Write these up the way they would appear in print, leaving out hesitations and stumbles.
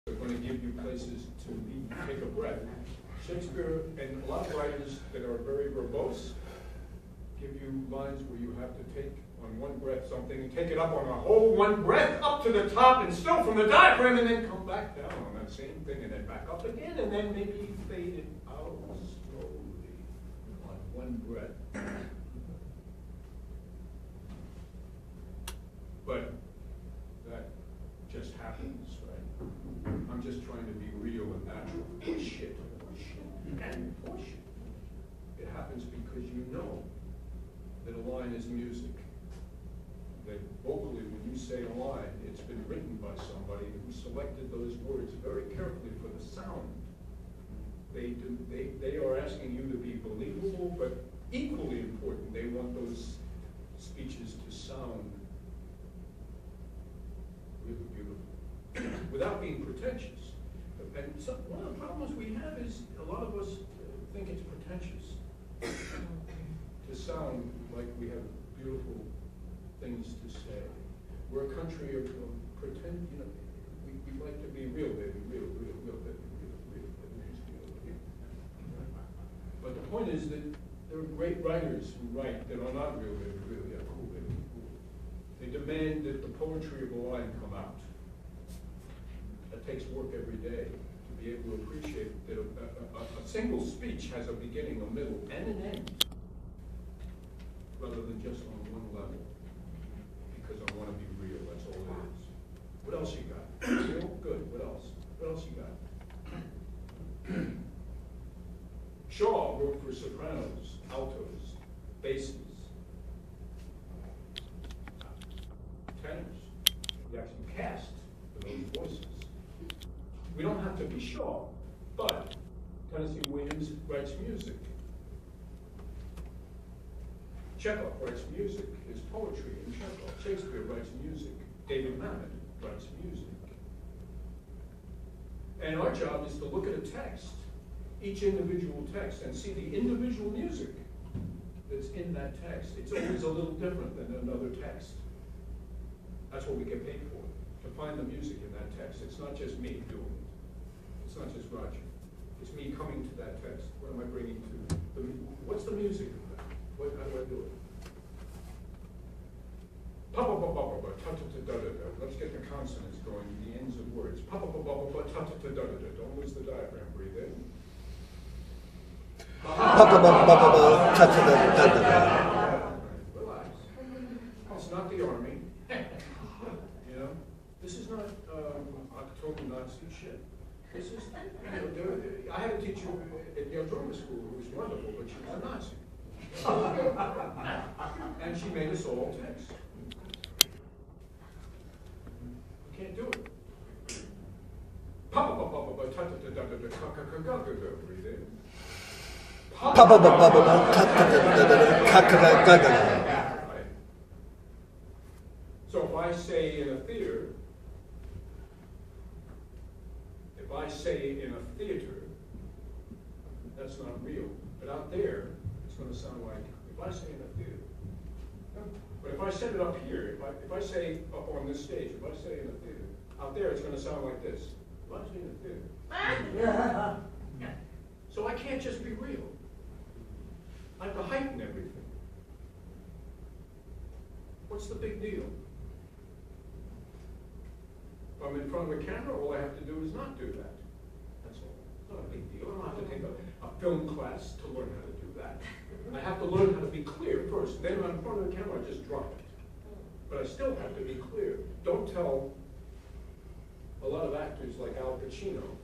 They're going to give you places to take a breath. Shakespeare and a lot of writers that are very verbose give you lines where you have to take on one breath something and take it up on a whole one breath up to the top and still from the diaphragm and then come back down on that same thing and then back up again and then maybe fade it out slowly on one breath. But that just happens, right? I'm just trying to be real and natural. Bullshit. And bullshit. It happens because you know that a line is music. That vocally, when you say a line, it's been written by somebody who selected those words very carefully for the sound. They are asking you to be believable, but equally important, they want those speeches to sound really beautiful, without being pretentious. And so one of the problems we have is a lot of us think it's pretentious to sound like we have beautiful things to say. We're a country of pretend, you know, we like to be real, baby, real, baby, real, baby. But the point is that there are great writers who write that are not real, baby, real, yeah, cool, baby, cool. They demand that the poetry of a line come out. That takes work every day to be able to appreciate that a single speech has a beginning, a middle, and an end, rather than just on one level. Because I want to be real, that's all it is. What else you got? Real? Good. What else? What else you got? Shaw wrote for sopranos, altos, basses, tenors. He actually cast for those voices. We don't have to be Shaw, but Tennessee Williams writes music. Chekhov writes music, his poetry in Chekhov. Shakespeare writes music. David Mamet writes music. And our job is to look at a text, each individual text, and see the individual music that's in that text. It's always a little different than another text. That's what we get paid for, to find the music in that text. It's not just me doing it. It's not just Roger. It's me coming to that text. What am I bringing to the, what's the music of that? How do I do it? Let's get the consonants going, the ends of words. Don't lose the diaphragm. Breathe in. Relax. It's not the army. You know, this is not October Nazi shit. This is, you know, I had a teacher at Yale Drama School who was wonderful, but she was a Nazi. And she made us all text. You can't do it. Breathe in. So if I say in a theater, that's not real. But out there, it's going to sound like, if I say in a theater. But if I set it up here, if I say up on this stage, if I say in a theater, out there it's going to sound like this. If I say in a theater. So I can't just be real. I have to heighten everything. What's the big deal? If I'm in front of a camera, all I have to do is not do that. That's all. It's not a big deal. I don't have to take a film class to learn how to do that. I have to learn how to be clear first. Then when I'm in front of the camera, I just drop it. But I still have to be clear. Don't tell a lot of actors like Al Pacino,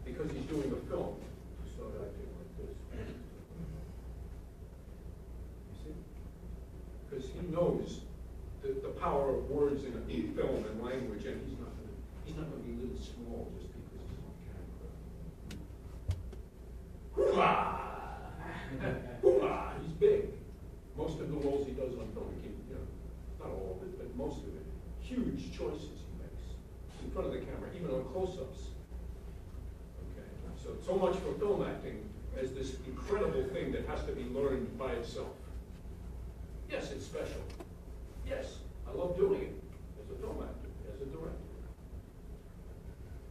because he's doing a film, to start acting like this. You see? Because he knows the power of words in film and language, and he's not going to be a little small just because he's on camera. Hoo-ah! Hoo-ah! He's big. Most of the roles he does on film, you know, not all of it, but most of it, huge choices he makes in front of the camera, even on close-ups. Okay, so much for film acting as this incredible thing that has to be learned by itself. Yes, it's special. Yes, I love doing it as a film actor, as a director.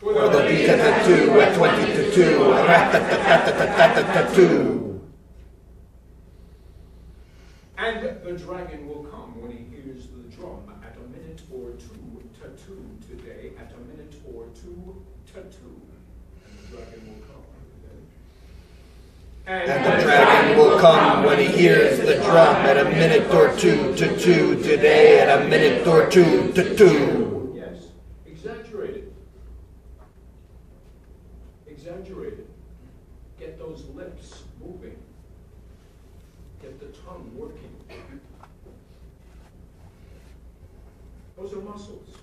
For there'll be ta-ta-two at 20 to 2, rat-ta-ta-ta-ta-ta-ta-ta-two. And the dragon will come when he hears the drum at a minute or two to 2 today, at a minute or 2 to 2. And the dragon will come. And the dragon will come when he hears the drum at a minute or 2 to 2 today, at a minute or 2 to 2. Yes, exaggerated. Exaggerated. Get those lips moving. Get the tongue working. Those are muscles.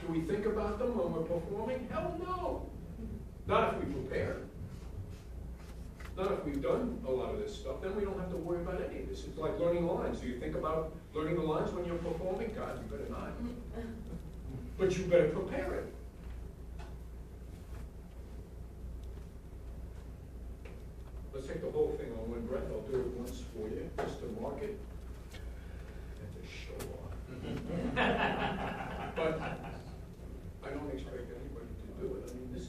Do we think about them when we're performing? Hell no. Not if we prepare. Not if we've done a lot of this stuff. Then we don't have to worry about any of this. It's like learning lines. Do you think about learning the lines when you're performing? God, you better not. But you better prepare it. Let's take the whole thing on one breath. I'll do it once for you, just to mark it and to show off. But I don't expect anybody to do it. I mean, this is,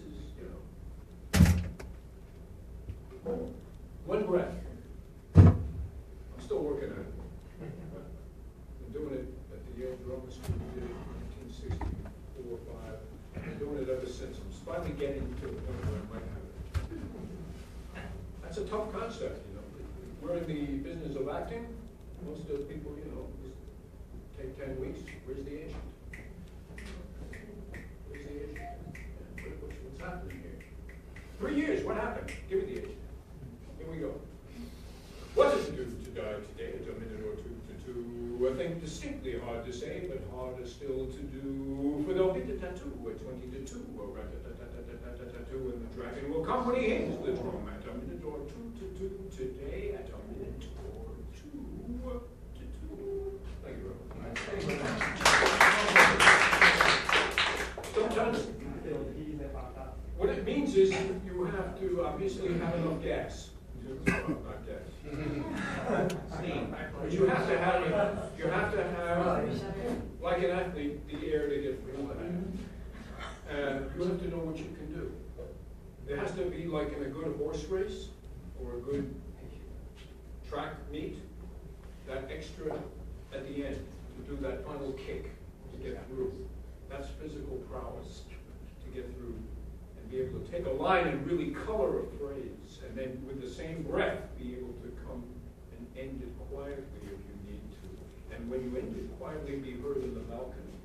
one breath. I'm still working on it. Been doing it at the Yale Drama School. We did it in 1964 or 5. Been doing it ever since. I'm finally getting to the point where I might have it. That's a tough concept, We're in the business of acting. Most of those people, just take 10 weeks. Where's the agent? Where's the agent? What's happening here? 3 years, what happened? Give me the agent. Here we go. What does it do to die today at a minute or 2 to 2? A thing distinctly hard to say, but harder still to do. For there'll be the tattoo at 20 to 2, or rat-a-tat-tat-tat-tat-tat-tat-tat, and the dragon will come when he hears the drum at a minute or 2 to 2 today, at a minute or 2 to 2. Thank you very much. Sometimes, what it means is you have to obviously have enough gas. Not gas. But you have to have, like an athlete, the air to get through that. And you have to know what you can do. It has to be like in a good horse race or a good track meet, that extra at the end to do that final kick to get through. That's physical prowess to get through and be able to take a line and really color a phrase, and then with the same breath be able to come and end it quietly if you need to. And when you end it quietly, be heard in the balcony.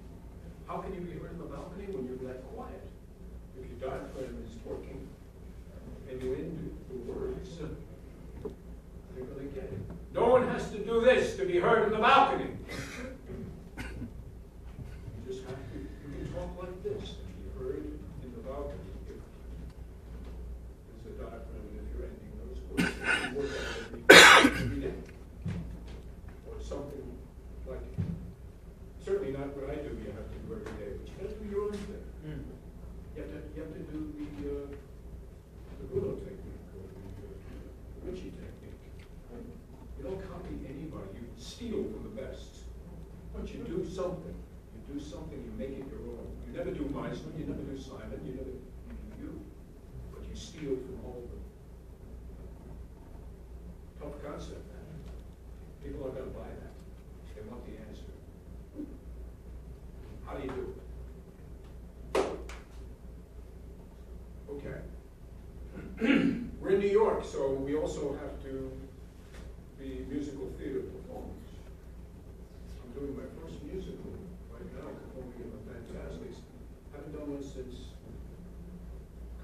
How can you be heard in the balcony when you're that quiet? If your diaphragm is working and you end the words, they're going to get it. No one has to do this to be heard in the balcony. You just have to, you can talk like this and be heard in the balcony if there's a diaphragm and if you're ending those words. You work on it every day. Or something like, certainly not what I do, you have to do every day, but you got to do your own thing. You have to do the Budo technique or the Ritchie technique. You don't copy anybody, you steal from the best. Once you do something, you make it your own. You never do Meisner, you never do Simon, you do you. But you steal from all of them. Tough concept, man. People aren't going to buy that. They want the answer. How do you do it? Okay. We're in New York, so we also have to be musical theater performers. I'm doing my first musical right now, performing in the Fantastics. Haven't done one since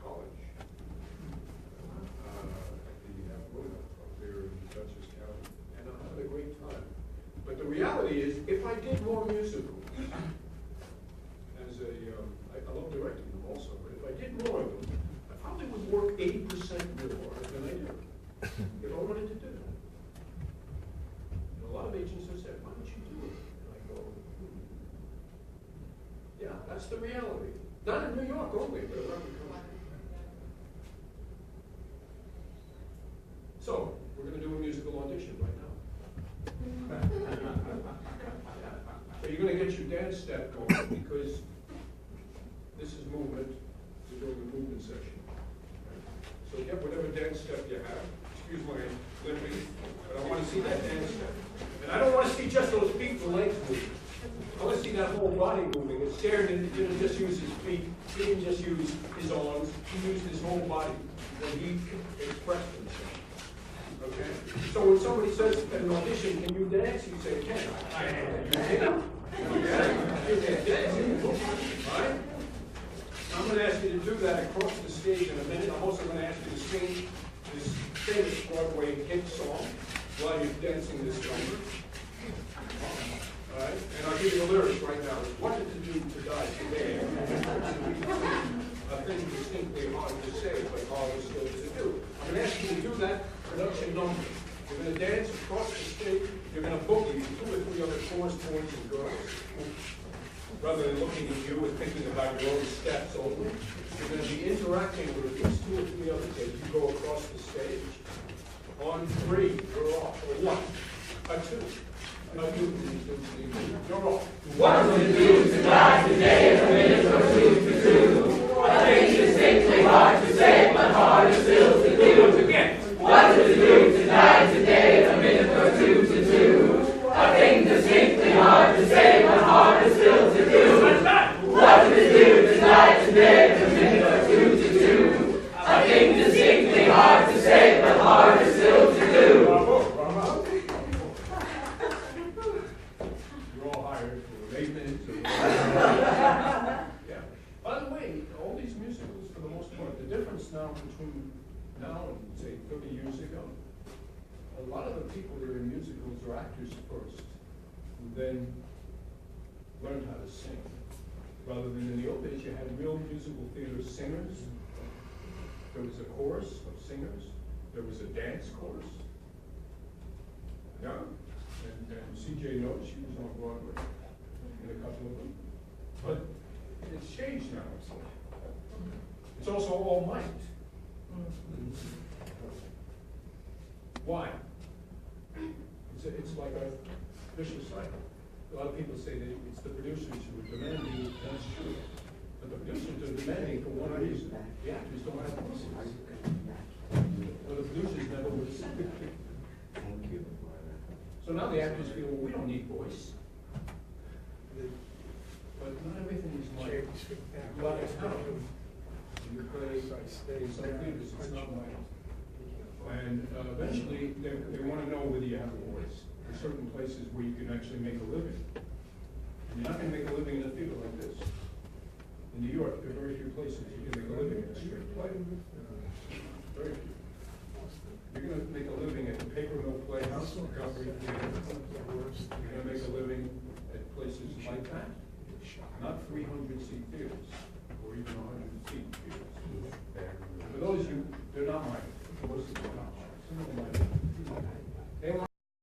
college. At the Luna up there in Dutchess County, and I'm having a great time. But the reality is, if I did more musicals, as a, I love directing them also, but if I did more of them, I probably would work 80% more than I do, if I wanted to do it. And a lot of agents have said, why don't you do it? And I go, yeah, that's the reality. Not in New York only, but around the country. So, we're going to do a musical audition right now. So you're going to get your dance step going because this is movement. We're doing a movement section. So get whatever dance step you have. Excuse my limping, but I want to see that dance step. And I don't want to see just those feet and legs moving. I want to see that whole body moving. And Sheridan didn't just use his feet. He didn't just use his arms. He used his whole body when he expressed himself. Okay? So when somebody says at an audition, can you dance? You say, can I? You can. You can dance. All right? I'm going to ask you to do that across the stage in a minute. I'm also going to ask you to sing this famous Broadway hit song while you're dancing this number. All right? And I'll give you the lyrics right now. What did you do to die today? A thing distinctly hard to say, but harder still to do. I'm going to ask you to do that production number. You're going to dance across the stage. You're going to boogie 2 or 3 other chorus boys and girls. Rather than looking at you and thinking about your own steps only, you're going to be interacting with at least 2 or 3 other kids. You go across the stage. On 3, you're off. Or 1, a 2. You're off. What to do to die today in a minute or two to do? A thing distinctly hard to say, but harder still to do. Once again. What to do to die today in a minute or two to do? A thing distinctly hard to say, but harder still to do. What to do to die today in a minute or two to do? A thing distinctly hard to say, but harder still to do. Bravo, bravo. You're all hired for 8 minutes. Yeah. By the way, all these musicals, for the most part, the difference now between now and, say, 30 years ago, a lot of the people that are in musicals are actors first, who then learned how to sing. Rather than in the old days, you had real musical theater singers. There was a chorus of singers. There was a dance chorus. Yeah. And C.J. Notes, she was on Broadway in a couple of them. But it's changed now. It's also all might. Why? It's like a vicious cycle. A lot of people say that it's the producers who are demanding, and that's true. But the producers are demanding for one reason. The actors don't have voices. Well, the producers never would have said that. Thank you. So now the actors feel, well, we don't need voice. But not everything is like a lot of talent. You play in some theaters, it's not light. And eventually, they want to know whether you have a voice. There's certain places where you can actually make a living. And you're not going to make a living in a theater like this. In New York, there are very few places you can make a living in a straight play. Very few. You're going to make a living at the Paper Mill Playhouse, the Government Theater. You're going to make a living at places like that. Not 300-seat theaters, or even